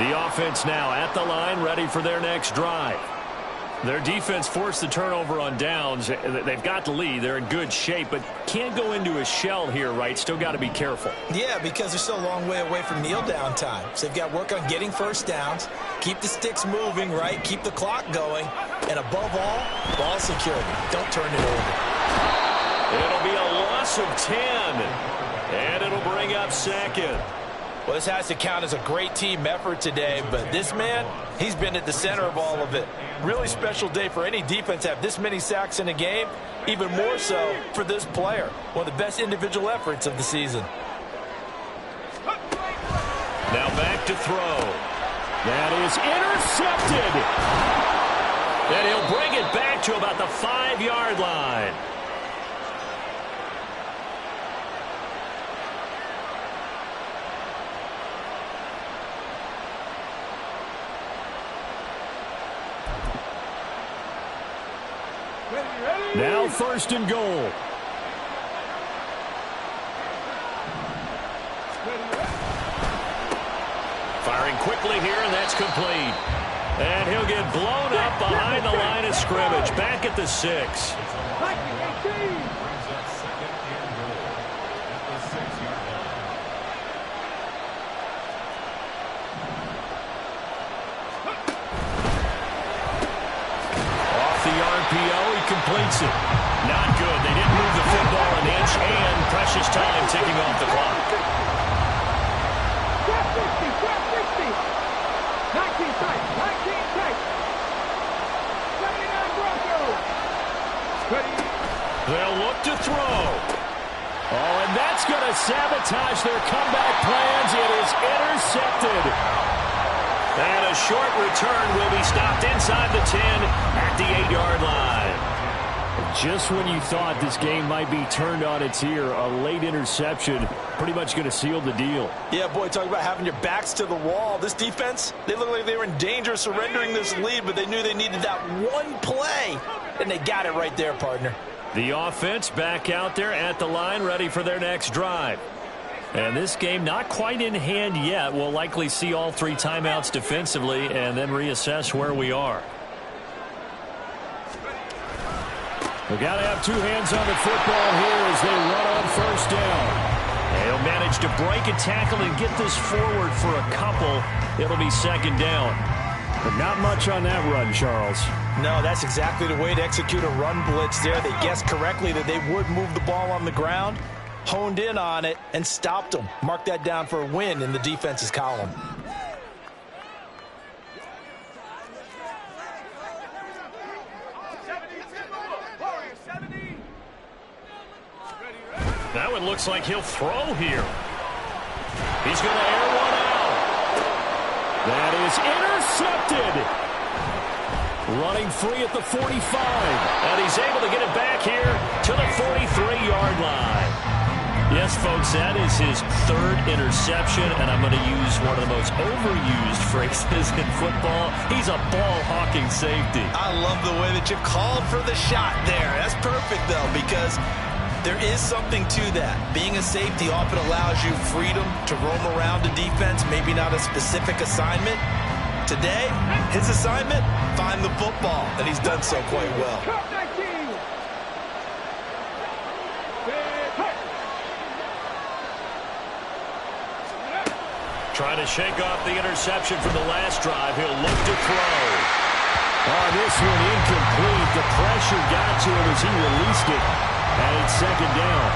The offense now at the line, ready for their next drive. Their defense forced the turnover on downs. They've got the lead. They're in good shape, but can't go into a shell here, right? Still got to be careful. Yeah, because they're still a long way away from kneel down time. So they've got to work on getting first downs, keep the sticks moving, right? Keep the clock going, and above all, ball security. Don't turn it over. It'll be a loss of 10, and it'll bring up 2nd. Well, this has to count as a great team effort today, but this man, he's been at the center of all of it. Really special day for any defense to have this many sacks in a game, even more so for this player. One of the best individual efforts of the season. to throw. That is intercepted. And he'll bring it back to about the 5-yard line. Now 1st and goal. Firing quickly here, and that's complete. And he'll get blown up behind the line of scrimmage, back at the 6. Off the RPO, he completes it. Not good. They didn't move the football an inch, and precious time ticking off the clock. 19 tight, 19 tight. 79 Broncos. They'll look to throw. Oh, and that's going to sabotage their comeback plans. It is intercepted. And a short return will be stopped inside the 10 at the 8-yard line. Just when you thought this game might be turned on its ear, a late interception pretty much going to seal the deal. Yeah, boy, talk about having your backs to the wall. This defense, they look like they were in danger of surrendering this lead, but they knew they needed that one play, and they got it right there, partner. The offense back out there at the line, ready for their next drive. And this game not quite in hand yet. We'll likely see all 3 timeouts defensively and then reassess where we are. We've got to have 2 hands on the football here as they run on 1st down. They'll manage to break a tackle and get this forward for a couple. It'll be 2nd down. But not much on that run, Charles. No, that's exactly the way to execute a run blitz there. They guessed correctly that they would move the ball on the ground, honed in on it, and stopped them. Mark that down for a win in the defense's column. That one looks like he'll throw here. He's going to air one out. That is intercepted. Running free at the 45. And he's able to get it back here to the 43-yard line. Yes, folks, that is his 3rd interception, and I'm going to use one of the most overused phrases in football. He's a ball-hawking safety. I love the way that you called for the shot there. That's perfect, though, because there is something to that. Being a safety often allows you freedom to roam around the defense, maybe not a specific assignment. Today, his assignment, find the football, and he's done so quite well. Trying to shake off the interception from the last drive. He'll look to throw. Oh, this one incomplete. The pressure got to him as he released it. And it's 2nd down.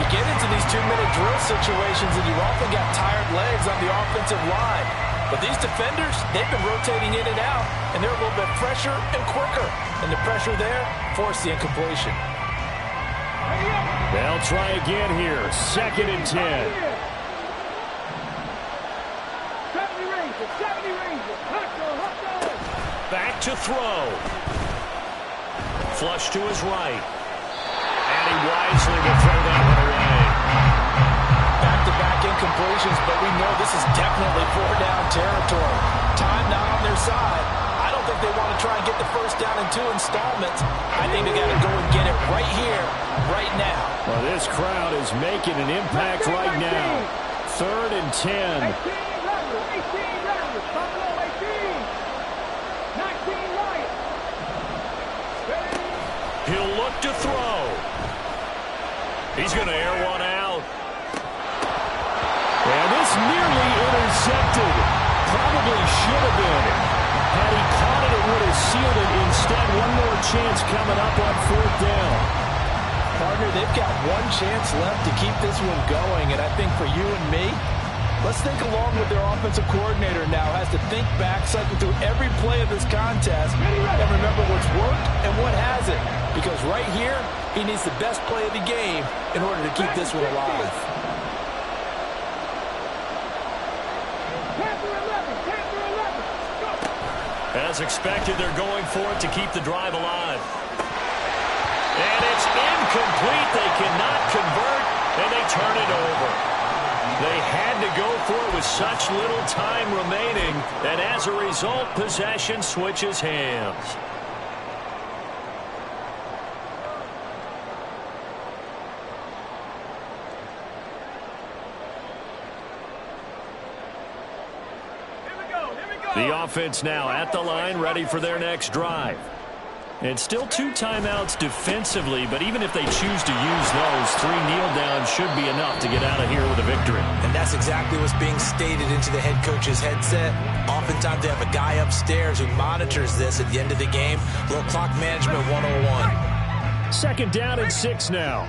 You get into these 2-minute drill situations, and you've often got tired legs on the offensive line. But these defenders, they've been rotating in and out, and they're a little bit fresher and quicker. And the pressure there forced the incompletion. They'll try again here. 2nd and 10. 70 Rangers. Back to throw. Flush to his right. And he wisely will throw that one away. Back-to-back incompletions, but we know this is definitely 4-down territory. Time not on their side. I don't think they want to try and get the 1st down in 2 installments. I think they got to go and get it right here, right now. Well, this crowd is making an impact right now. 3rd and 10. 19 right. He'll look to throw. He's going to air one out. And this nearly intercepted. Probably should have been. Had he caught it, it would have sealed it. Instead, one more chance coming up on 4th down. Partner, they've got one chance left to keep this one going, and I think for you and me, let's think along with their offensive coordinator now. Has to think back, cycle through every play of this contest, and remember what's worked and what hasn't. Because right here, he needs the best play of the game in order to keep this one alive. As expected, they're going for it to keep the drive alive. And it's incomplete. They cannot convert, and they turn it over. They had to go for it with such little time remaining, and as a result, possession switches hands. The offense now at the line, ready for their next drive. And still 2 timeouts defensively, but even if they choose to use those, 3 kneel downs should be enough to get out of here with a victory. And that's exactly what's being stated into the head coach's headset. Oftentimes they have a guy upstairs who monitors this at the end of the game. Little clock management 101. Second down and 6 now.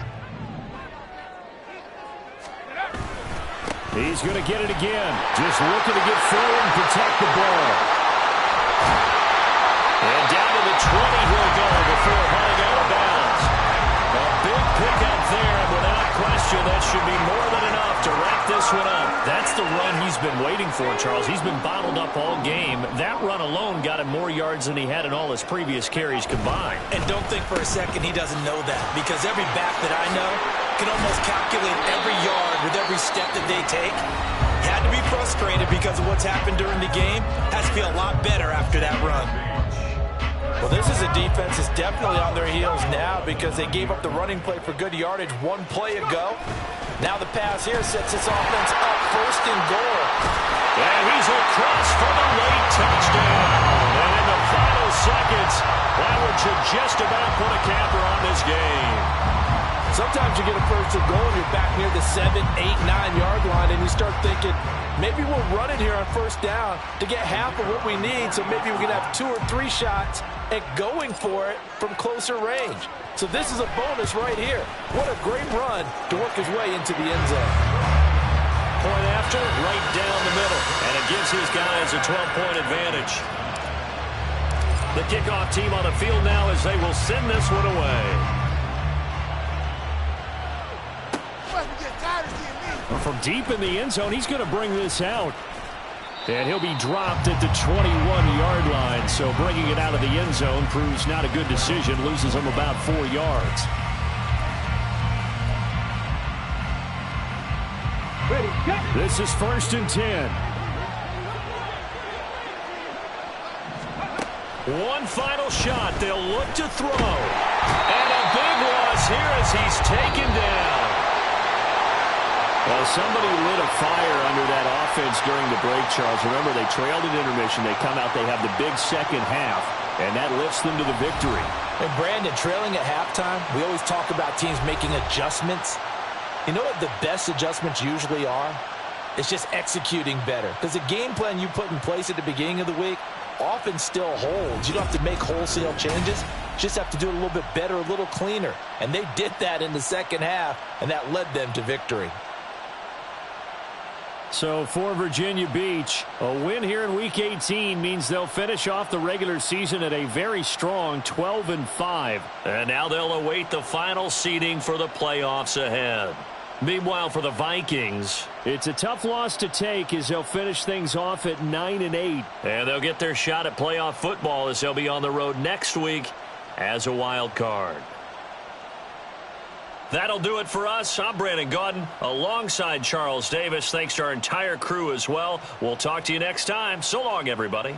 He's going to get it again. Just looking to get forward and protect the ball. And down to the 20 he'll go before running out of bounds. A big pickup there, and without question, that should be more than enough to wrap this one up. That's the run he's been waiting for, Charles. He's been bottled up all game. That run alone got him more yards than he had in all his previous carries combined. And don't think for a second he doesn't know that, because every back that I know can almost calculate every yard with every step that they take. Had to be frustrated because of what's happened during the game. Has to feel a lot better after that run. Well, this is a defense that's definitely on their heels now because they gave up the running play for good yardage 1 play ago. Now the pass here sets this offense up 1st and goal. And he's across for the late touchdown. And in the final seconds, that should just about put a capper on this game. Sometimes you get a 1st and goal and you're back near the 7, 8, 9-yard line, and you start thinking, maybe we'll run it here on 1st down to get half of what we need, so maybe we can have 2 or 3 shots at going for it from closer range. So this is a bonus right here. What a great run to work his way into the end zone. Point after, right down the middle, and it gives his guys a 12-point advantage. The kickoff team on the field now as they will send this one away. From deep in the end zone, he's going to bring this out. And he'll be dropped at the 21-yard line. So bringing it out of the end zone proves not a good decision. Loses him about 4 yards. This is 1st and 10. One final shot. They'll look to throw. And a big loss here as he's taken down. Well, somebody lit a fire under that offense during the break, Charles. Remember, they trailed at intermission. They come out, they have the big second half, and that lifts them to the victory. And Brandon, trailing at halftime, we always talk about teams making adjustments. You know what the best adjustments usually are? It's just executing better. Because the game plan you put in place at the beginning of the week often still holds. You don't have to make wholesale changes. You just have to do it a little bit better, a little cleaner. And they did that in the second half, and that led them to victory. So for Virginia Beach, a win here in Week 18 means they'll finish off the regular season at a very strong 12-5. And now they'll await the final seeding for the playoffs ahead. Meanwhile, for the Vikings, it's a tough loss to take as they'll finish things off at 9-8. And they'll get their shot at playoff football as they'll be on the road next week as a wild card. That'll do it for us. I'm Brandon Gaudin alongside Charles Davis. Thanks to our entire crew as well. We'll talk to you next time. So long, everybody.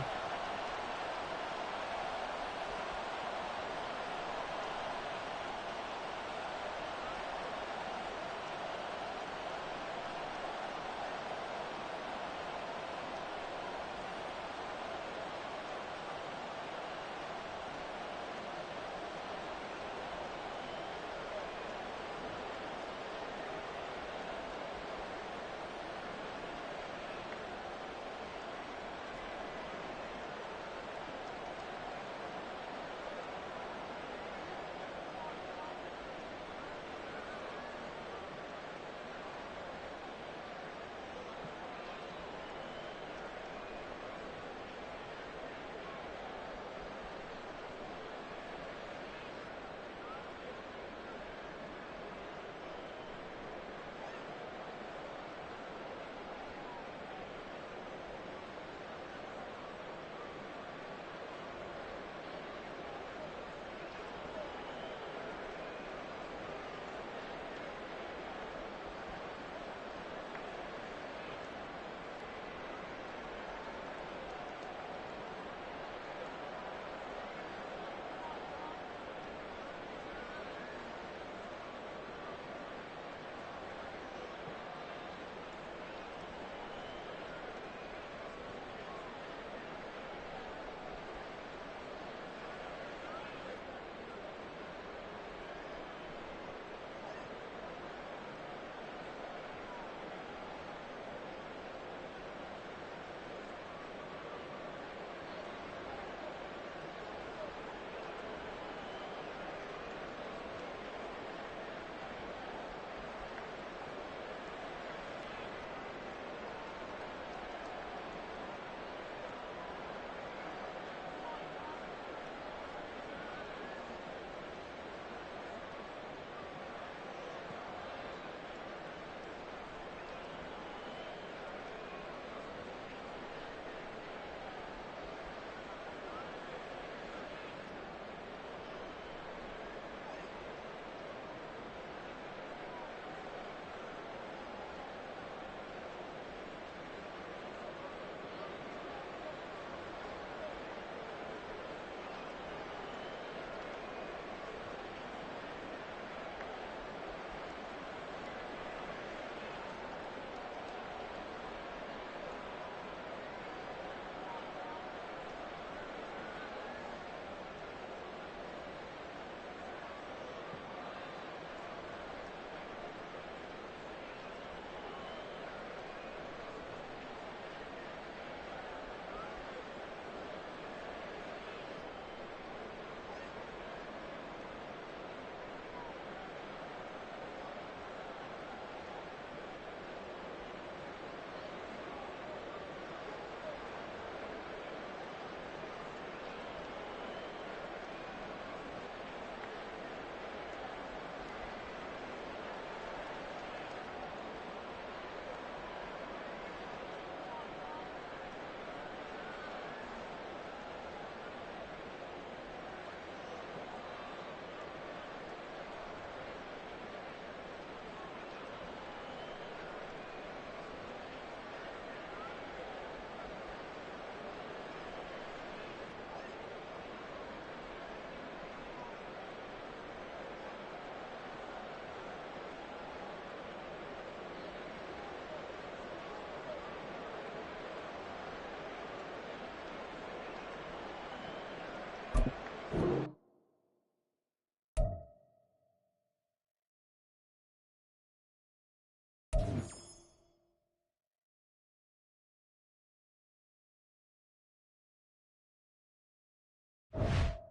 it.